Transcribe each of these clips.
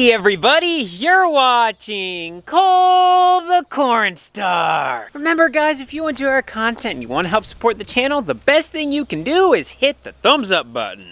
Hey everybody, you're watching Cole the Cornstar. Remember guys, if you enjoy our content and you want to help support the channel, the best thing you can do is hit the thumbs up button.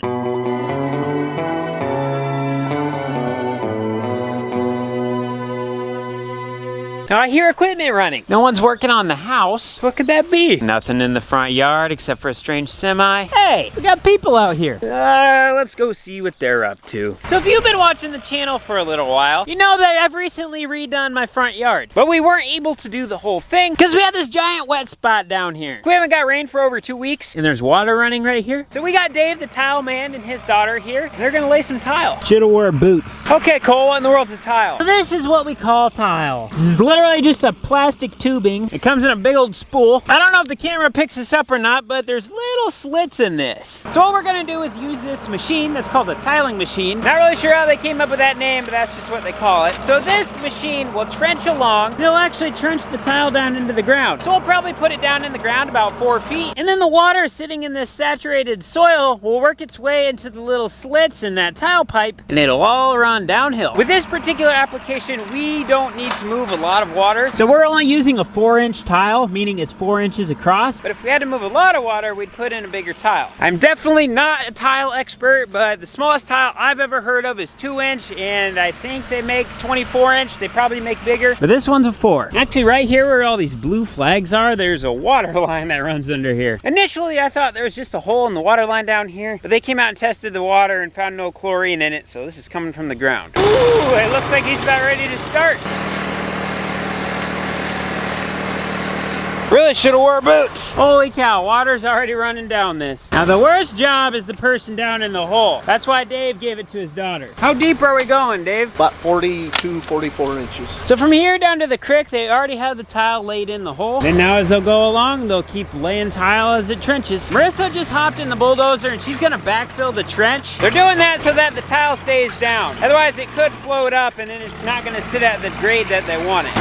Now I hear equipment running. No one's working on the house. What could that be? Nothing in the front yard except for a strange semi. Hey, we got people out here. Let's go see what they're up to. So if you've been watching the channel for a little while, you know that I've recently redone my front yard. But we weren't able to do the whole thing because we had this giant wet spot down here. We haven't got rain for over 2 weeks and there's water running right here. So we got Dave, the tile man, and his daughter here. And they're gonna lay some tile. Should've wore boots. Okay, Cole, what in the world's a tile? So this is what we call tile. This is literally just a plastic tubing. It comes in a big old spool. I don't know if the camera picks this up or not, but there's little slits in this. So what we're gonna do is use this machine that's called a tiling machine. Not really sure how they came up with that name, but that's just what they call it. So this machine will trench along. It'll actually trench the tile down into the ground. So we'll probably put it down in the ground about 4 feet. And then the water sitting in this saturated soil will work its way into the little slits in that tile pipe, and it'll all run downhill. With this particular application, we don't need to move a lot of water. So we're only using a 4-inch tile, meaning it's 4 inches across. But if we had to move a lot of water, we'd put in a bigger tile. I'm definitely not a tile expert, but the smallest tile I've ever heard of is 2-inch, and I think they make 24-inch. They probably make bigger, but this one's a 4. Actually, right here where all these blue flags are, there's a water line that runs under here. Initially, I thought there was just a hole in the water line down here, but they came out and tested the water and found no chlorine in it, so this is coming from the ground. Ooh, it looks like he's about ready to start. Really should have wore boots. Holy cow, water's already running down this. Now the worst job is the person down in the hole. That's why Dave gave it to his daughter. How deep are we going, Dave? About 42, 44 inches. So from here down to the creek, they already have the tile laid in the hole. And now as they'll go along, they'll keep laying tile as it trenches. Marissa just hopped in the bulldozer and she's gonna backfill the trench. They're doing that so that the tile stays down. Otherwise it could float up and then it's not gonna sit at the grade that they want it.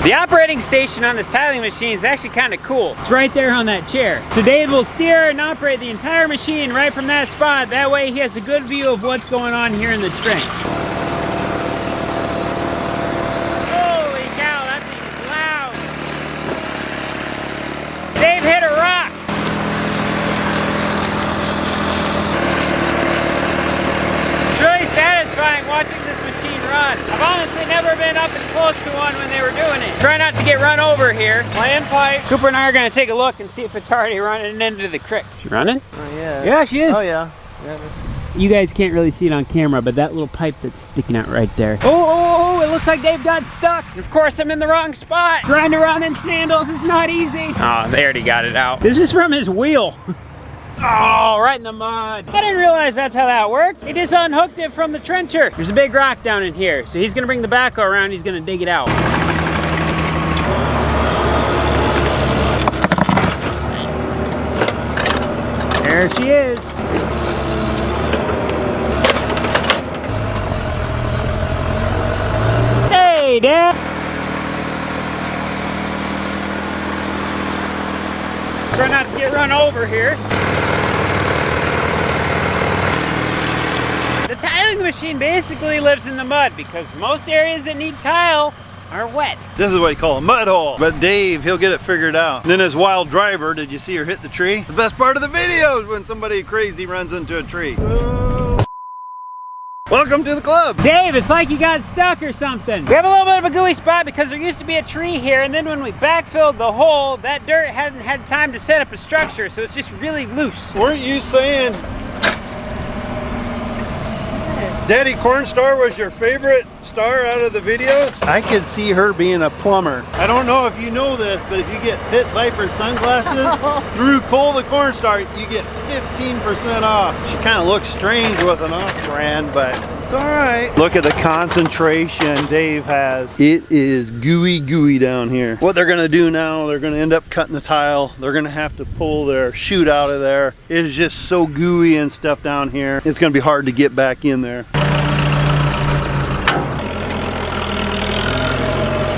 The operating station on this tiling machine is actually kind of cool. It's right there on that chair. So Dave will steer and operate the entire machine right from that spot. That way he has a good view of what's going on here in the trench. Holy cow, that thing is loud. Dave hit a rock. It's really satisfying watching this machine run. I've honestly never been up as close to one when they were doing it. Try not to get run over here. Laying pipe. Cooper and I are gonna take a look and see if it's already running into the creek. She running? Oh yeah. Yeah, she is. Oh yeah. You guys can't really see it on camera, but that little pipe that's sticking out right there. Oh, it looks like Dave got stuck. Of course, I'm in the wrong spot. Trying to run in sandals is not easy. Oh, they already got it out. This is from his wheel. Oh, right in the mud. I didn't realize that's how that worked. He just unhooked it from the trencher. There's a big rock down in here, so he's gonna bring the backhoe around, he's gonna dig it out. There she is. Hey, Dad. Try not to get run over here. The tiling machine basically lives in the mud because most areas that need tile are wet. This is what you call a mud hole. But Dave, he'll get it figured out. And then his wild driver, did you see her hit the tree? The best part of the video is when somebody crazy runs into a tree. Welcome to the club. Dave, it's like you got stuck or something. We have a little bit of a gooey spot because there used to be a tree here, and then when we backfilled the hole, that dirt hadn't had time to set up a structure, so it's just really loose. Weren't you saying Daddy Cornstar was your favorite star out of the videos? I could see her being a plumber. I don't know if you know this, but if you get Pit Viper sunglasses through Cole the Cornstar, you get 15% off. She kind of looks strange with an off-brand, but it's all right. Look at the concentration Dave has. It is gooey down here. What they're gonna do now, they're gonna end up cutting the tile. They're gonna have to pull their chute out of there. It is just so gooey and stuff down here. It's gonna be hard to get back in there.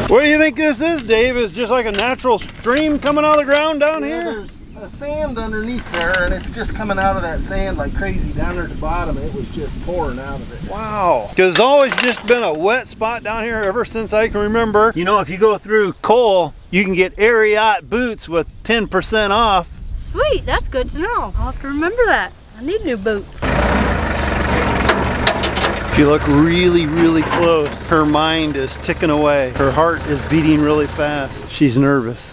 What do you think this is, Dave? Is just like a natural stream coming out of the ground down here? I a sand underneath there, and it's just coming out of that sand like crazy down there at the bottom. It was just pouring out of it. Wow. Because it's always just been a wet spot down here ever since I can remember. You know, if you go through coal, you can get Ariat boots with 10% off. Sweet, that's good to know. I'll have to remember that. I need new boots. If you look really, really close, her mind is ticking away. Her heart is beating really fast. She's nervous.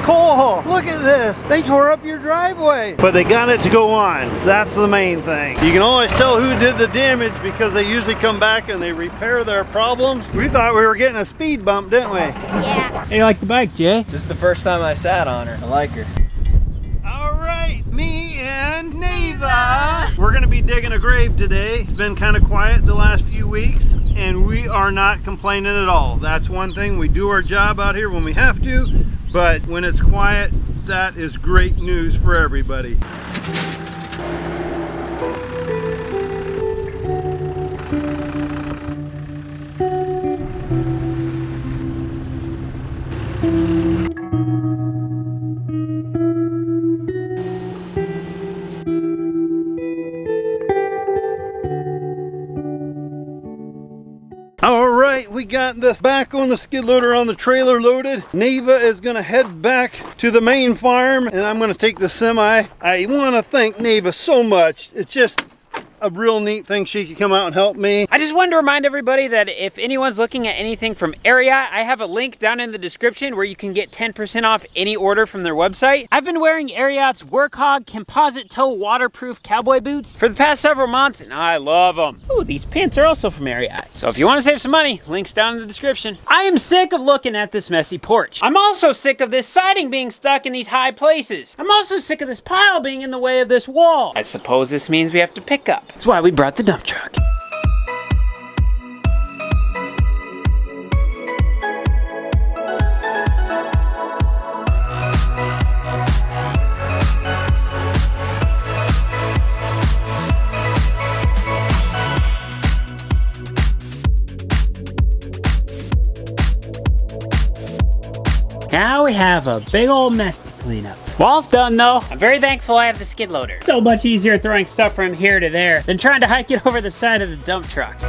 Cole, look at this. They tore up your driveway. But they got it to go on. That's the main thing. You can always tell who did the damage because they usually come back and they repair their problems. We thought we were getting a speed bump, didn't we? Yeah. Hey, you like the bike, Jay? This is the first time I sat on her. I like her. All right, me and Neva. We're gonna be digging a grave today. It's been kind of quiet the last few weeks and we are not complaining at all. That's one thing. We do our job out here when we have to, but when it's quiet, that is great news for everybody. All right, we got this back on the skid loader on the trailer loaded. Neva is gonna head back to the main farm and I'm gonna take the semi. I wanna thank Neva so much. It's just a real neat thing she could come out and help me. I just wanted to remind everybody that if anyone's looking at anything from Ariat, I have a link down in the description where you can get 10% off any order from their website. I've been wearing Ariat's Work Hog composite toe waterproof cowboy boots for the past several months and I love them. Ooh, these pants are also from Ariat. So if you want to save some money, links down in the description. I am sick of looking at this messy porch. I'm also sick of this siding being stuck in these high places. I'm also sick of this pile being in the way of this wall. I suppose this means we have to pick up. That's why we brought the dump truck. Now we have a big old mess to clean up. Wall's done though. I'm very thankful I have the skid loader. So much easier throwing stuff from here to there than trying to hike it over the side of the dump truck.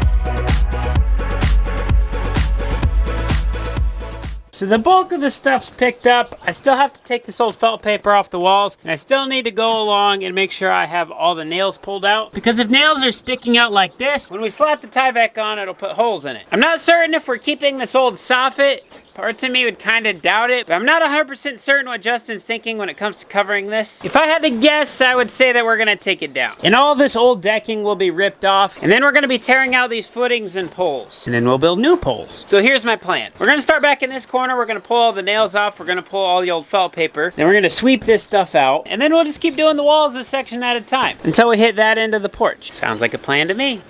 So the bulk of the stuff's picked up. I still have to take this old felt paper off the walls, and I still need to go along and make sure I have all the nails pulled out. Because if nails are sticking out like this, when we slap the Tyvek on, it'll put holes in it. I'm not certain if we're keeping this old soffit. Parts of me would kind of doubt it, but I'm not 100% certain what Justin's thinking when it comes to covering this. If I had to guess, I would say that we're gonna take it down. And all this old decking will be ripped off, and then we're gonna be tearing out these footings and poles. And then we'll build new poles. So here's my plan. We're gonna start back in this corner, we're gonna pull all the nails off, we're gonna pull all the old felt paper, then we're gonna sweep this stuff out, and then we'll just keep doing the walls a section at a time, until we hit that end of the porch. Sounds like a plan to me.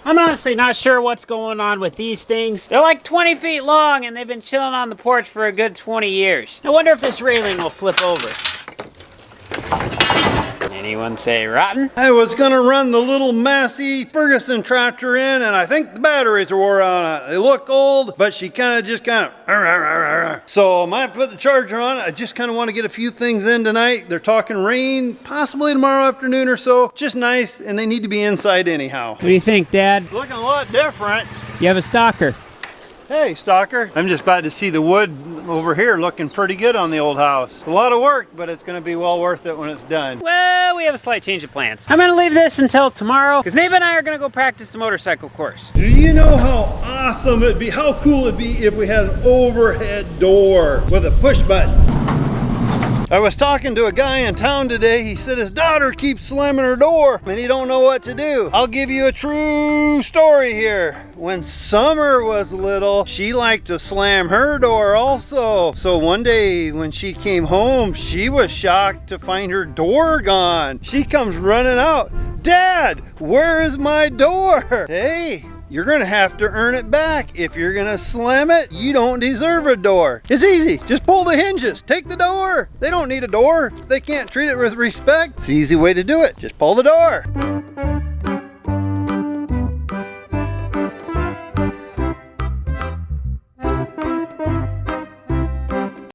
I'm honestly not sure what's going on with these things. They're like 20 feet long and they've been chilling on the porch for a good 20 years. I wonder if this railing will flip over. Anyone say rotten? I was gonna run the little Massey Ferguson tractor in and I think the batteries are wore out. They look old, but she kind of so I might have to put the charger on it. I just kind of want to get a few things in tonight. They're talking rain, possibly tomorrow afternoon or so. Just nice, and they need to be inside anyhow. What do you think, Dad? Looking a lot different. You have a stalker. Hey, stalker. I'm just glad to see the wood over here looking pretty good on the old house. A lot of work, but it's gonna be well worth it when it's done. Well, we have a slight change of plans. I'm gonna leave this until tomorrow, because Neva and I are gonna go practice the motorcycle course. Do you know how awesome it'd be, how cool it'd be if we had an overhead door with a push button? I was talking to a guy in town today. He said his daughter keeps slamming her door and he don't know what to do. I'll give you a true story here. When Summer was little, she liked to slam her door also. So one day when she came home, she was shocked to find her door gone. She comes running out. Dad, where is my door? Hey, you're gonna have to earn it back. If you're gonna slam it, you don't deserve a door. It's easy, just pull the hinges, take the door. They don't need a door. They can't treat it with respect. It's the easy way to do it, just pull the door.